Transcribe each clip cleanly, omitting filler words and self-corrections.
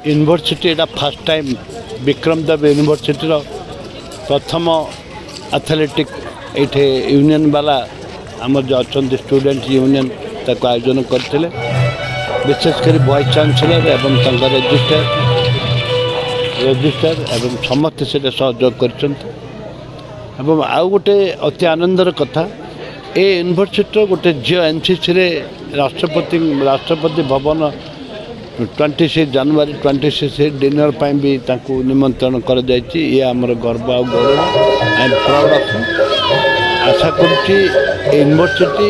University एटा first time Vikram देव university प्रथम athletic ये union वाला आम जो अच्छा स्टूडेंट यूनियन ताको आयोजन करते विशेषकर वाइस चांसलर एवं रजिस्ट्रार एवं समस्त से सहयोग कर आउ गोटे अति आनंदर कथा ए यूनिवर्सिटी गोटे झील एनसीसी राष्ट्रपति भवन 26 जनवरी 26 डिनर पर भी निमंत्रण कर आमर गर्व आ गौरव आई एम प्राउड ऑफ आशा करुच्ची यूनिवर्सिटी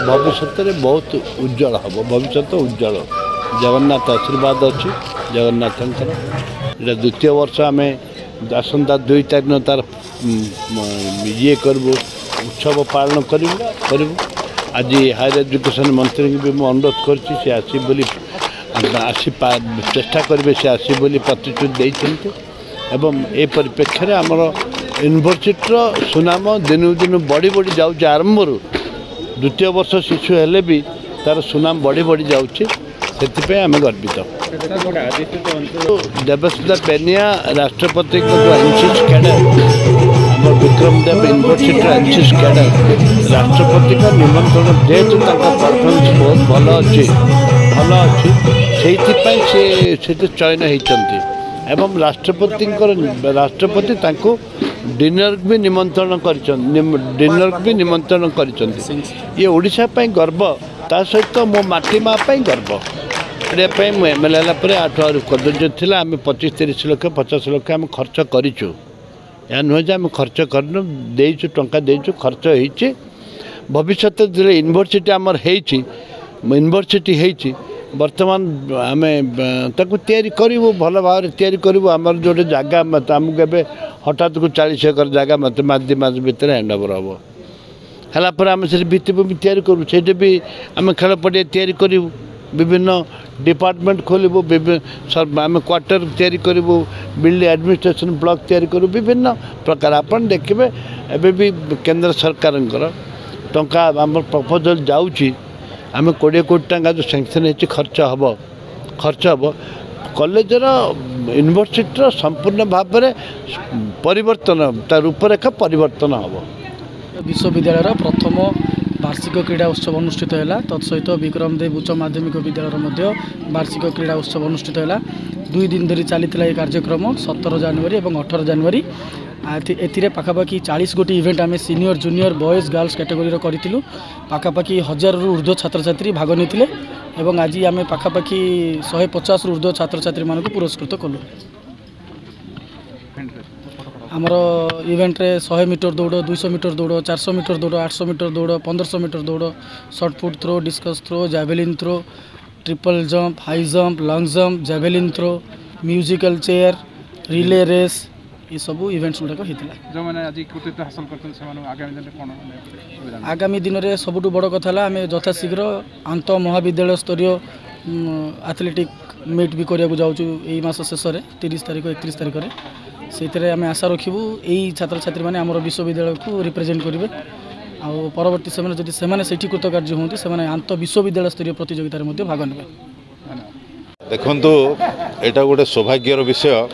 भविष्य में बहुत उज्जवल हम भविष्य उज्जवल जगन्नाथ आशीर्वाद अच्छी जगन्नाथ द्वितीय वर्ष आम आसंता 2 तारीख तार ये करूँ उत्सव पालन करूँ आज हायर एजुकेशन मंत्री भी मुझे अनुरोध कर आसी चेष्टा करेंगे से आसी प्रतिश्रुति देते एवं ए परिप्रेक्षी आमर यूनिवर्सिटी सुनाम दिन दिन बढ़ी बढ़ी जाऊँ आरंभ द्वितीय वर्ष शिशु हेले भी तार सुनाम बढ़ी बढ़ी जाऊँगी से आम गर्वित देवस्मिता बेनिया राष्ट्रपति जो एनसीसी कैडर आम विक्रम देव यूनिवर्सिटी एनसीसी कैडर राष्ट्रपति का निमंत्रण जेहेतु परफॉर्मेंस बहुत भल अच्छी से चयन होती एवं राष्ट्रपति डिनर भी निमंत्रण कर ये ओडिशा पाई गर्व ता सहित मो माटी माँ गर्व एमएलए है 8 कदर्य थी आम 25-30 लाख 50 लाख आम खर्च करूँ या नुहे आम खर्च कर देचु टंका देचु खर्च हो भविष्य यूनिवर्सिटी आमर यूनिवर्सिटी होती बर्तमान आम करूँ भल भाव तैयारी करूँ आमर जो जगह मत आमको ए हठात को 40 एकर जगह मत मास मास भितर हैंड ओवर हम है आम से भित्तिभूमि तैयारी करूँ से भी आम खेल पड़िया तैयारी करूँ विभिन्न डिपार्टमेंट खोलू आम क्वार्टर तैयारी करूँ बिल्डिंग एडमिनिस्ट्रेशन ब्लॉक तैयारी करूँ विभिन्न प्रकार आपन देखिए एबे भी केंद्र सरकार टंका आम प्रपोजल जाऊँगी आम 20 कोटी टंका जो सैंक्शन हो खर्च हम कॉलेजर यूनिवर्सिटी संपूर्ण भाव में परिवर्तन तार रूपरेखा परिवर्तन हम विश्वविद्यालय प्रथम वार्षिक क्रीड़ा उत्सव अनुष्ठित है तत्सहित विक्रम देव उच्च माध्यमिक विद्यालय वार्षिक क्रीड़ा उत्सव अनुष्ठित है 2 दिन धरी चली कार्यक्रम 17 जनवरी और 18 जनवरी ए पाखापाखि 40 गोटी इवेंट आम senior junior boys girls category करूँ पाखापाखि 1000 रु ऊर्ध्व छात्र छात्री भाग नहीं एवं आज आम पाखापाखि 150 रु ऊर्ध्व छात्र छात्री मानक पुरस्कृत कलु आमर इवेंट रे 100 मीटर दौड़ 200 मीटर दौड़ 400 मीटर दौड़ 800 मीटर दौड़ 1500 मीटर दौड़ shot put throw discus throw javelin throw triple jump high jump long jump javelin throw musical chair relay race ये सब इवेंट्स गुड़ाक होता आगामी दिन में सबुठ बड़ कथा आम यथाशीघ्र आंत महाविद्यालय स्तरीय एथलेटिक मीट भी करने जाऊँ यही मास शेष 30 तारीख 31 तारीख से आम आशा रखू यही छात्र छात्री मैंने आम विश्वविद्यालय को रिप्रेजेंट करेंगे आउ परवर्ती समय जब से कृतकार्य होती से आंत विश्वविद्यालय स्तरीय प्रतियोगितार भाग ने देखु यहाँ गोटे सौभाग्यर विषय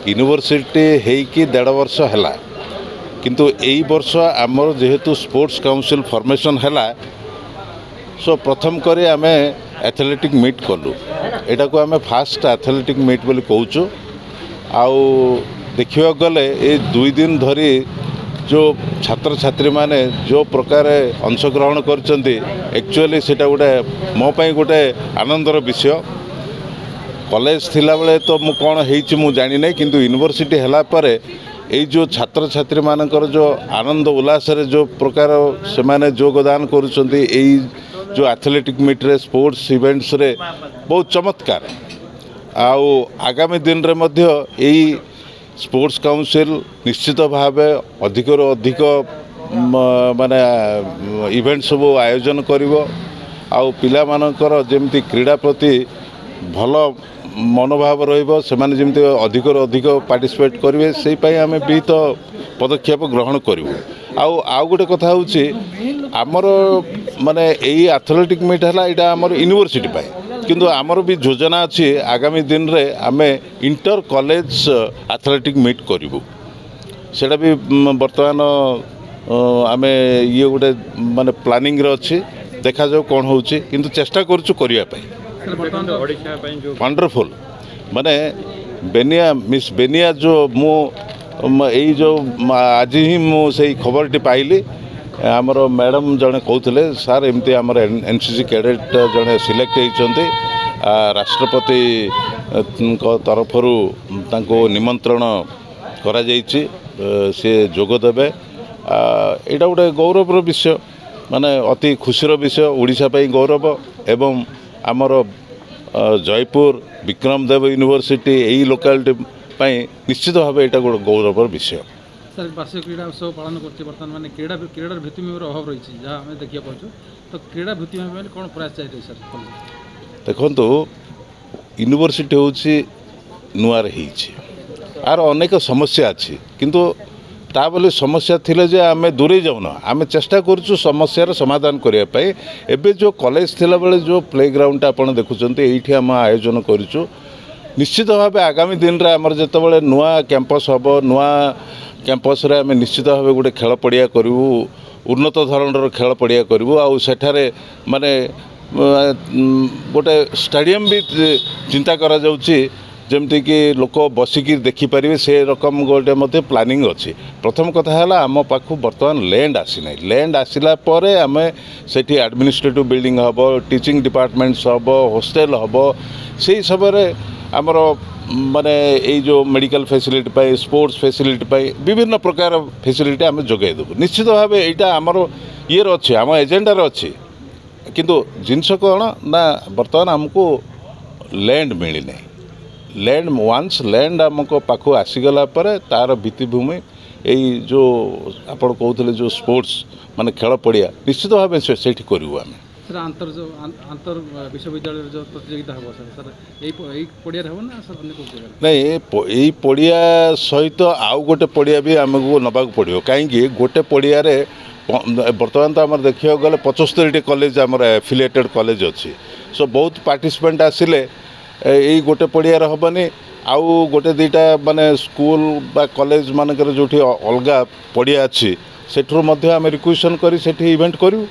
यूनिवर्सिटी होइकी 1.5 वर्ष है किंतु यही वर्ष आमर जेहेतु स्पोर्ट्स काउंसिल फॉर्मेशन है सो प्रथम करी आम एथलेटिक मीट कलु यहाँ को आम फास्ट एथलेटिक मीट बोली कहूँ आउ देखा गले ये 2 दिन धरी जो छात्र छात्री माने जो प्रकार अंशग्रहण करचंती एक्चुअली सेटा गोटे मो पाई गोटे आनंदर विषय कॉलेज थिला बेले तो मु कौन होइछि मु जानि नै किंतु यूनिवर्सिटी हला परे ए जो छात्र छात्री मानकर जो आनंद उल्लास रे जो प्रकार से माने योगदान करूचंती ए जो एथलेटिक मीट रे स्पोर्ट्स इवेंट्स रे बहुत चमत्कार आउ आगामी दिन रे मध्य एई स्पोर्ट्स काउंसिल निश्चित भाव अधिक अधिक माने इवेंट सब आयोजन करिवो आउ पिला मानकर जेमती क्रीड़ा प्रति भल मनोभाव रहिबो सेमाने जेमती अधिक अधिक पार्टिसिपेट करेंगे से आम विहित पदक्षेप ग्रहण करूँ आउ गोटे कथा हूँ आमर माने यही एथलेटिक मीट है यहाँ आमर यूनिवर्सिटी किंतु आमर भी योजना अच्छी आगामी दिन रे आमे इंटर कॉलेज एथलेटिक मीट करूँ सेटा भी बर्तमान आमे ये गोटे माने प्लानिंग रे अच्छी देखा जाओ कौन होची किंतु चेष्टा करूँ करने वंडरफुल माने बेनिया मिस बेनिया जो मु यही जो आज ही मुझे खबर पाइली आमर मैडम जड़े कहते सार एमती आमर एनसीसी कैडेट जड़े सिलेक्ट होती राष्ट्रपति तरफ निमंत्रण करा सी जोगदेवे यहाँ गोटे गौरवर विषय माने अति खुशीर विषय ओडिशा पई गौरव एवं आमर जयपुर विक्रमदेव यूनिवर्सिटी यही लोकालिटी निश्चित भाव यहाँ गोटे गौरवर विषय। सर वार्षिक क्रीड़ा उत्सव पालन करते बर्तमान मैंने क्रीड़ा भित्तिभूमि अभाव रही जहाँ आम देखा पाचु तो क्रीड़ा भित्तिभूमि कौन प्रयास चाहिए सर देखो यूनिवर्सिटी हूँ नुआर आर अनेक समस्या अच्छी किंतु ता बोले समस्या थिले जे आमे दूरे जाऊना आमे चेष्टा करूँ समस्यार समाधान करने एबे जो कॉलेज थिला बेले जो प्ले ग्राउंड आपण देखुंत ये आम आयोजन करूँ निश्चित भाव आगामी दिन रे आमर जिते नुआ कैंपस हम नुआ कैंपस रे आमे निश्चित भाव गोटे खेल पड़िया करूँ उन्नत धरणर खेल पड़िया करूँ आउ सेठारे माने गोटे स्टेडियम भी चिंता करा जाउची जमती कि लोक बसिकी देखिपारे से रकम गोटे मत प्लानिंग अच्छी प्रथम कथा है आम पाखु बर्तमान लैंड आसी ना लैंड आसला आम से एडमिनिस्ट्रेटिव बिल्डिंग हम टीचिंग डिपार्टमेंट्स हम हॉस्टेल हम से सब आमर माने ये जो मेडिकल फैसिलिटी पाई स्पोर्ट्स फैसिलिटी पाई विभिन्न प्रकार फैसिलिटी आम जोगाई देबु निश्चित भाव यहाँ आमर ये अच्छे आम एजेंडार अच्छी किंतु जिनस कौन ना बर्तमान आमको लैंड मिली नहीं लैंड वन्स लैंड आमको पाखु आसीगला पर तार भित्तिभूमि यही जो आपण कहते जो स्पोर्ट्स माने खेल पड़िया निश्चित भाव से करूँ आम सर अंतर विश्वविद्यालय जो प्रतियोगिता हम सर यही पड़िया हम ना सर नहीं यही पड़िया सहित आउ गोटे पड़िया भी आमको नबाक पड़ो कहीं गोटे पड़िया बर्तमान तो आम देखा गले 75 कॉलेज आम एफिलिएटेड कॉलेज अच्छी सो बहुत पार्टिसिपेंट आसिले यही गोटे पड़िया हेनी आउ गोटे दुईटा माने स्कूल बा कॉलेज मानकर जो अलग पड़िया अच्छी सेठू आम रिक्वेशन करी इवेंट करूँ।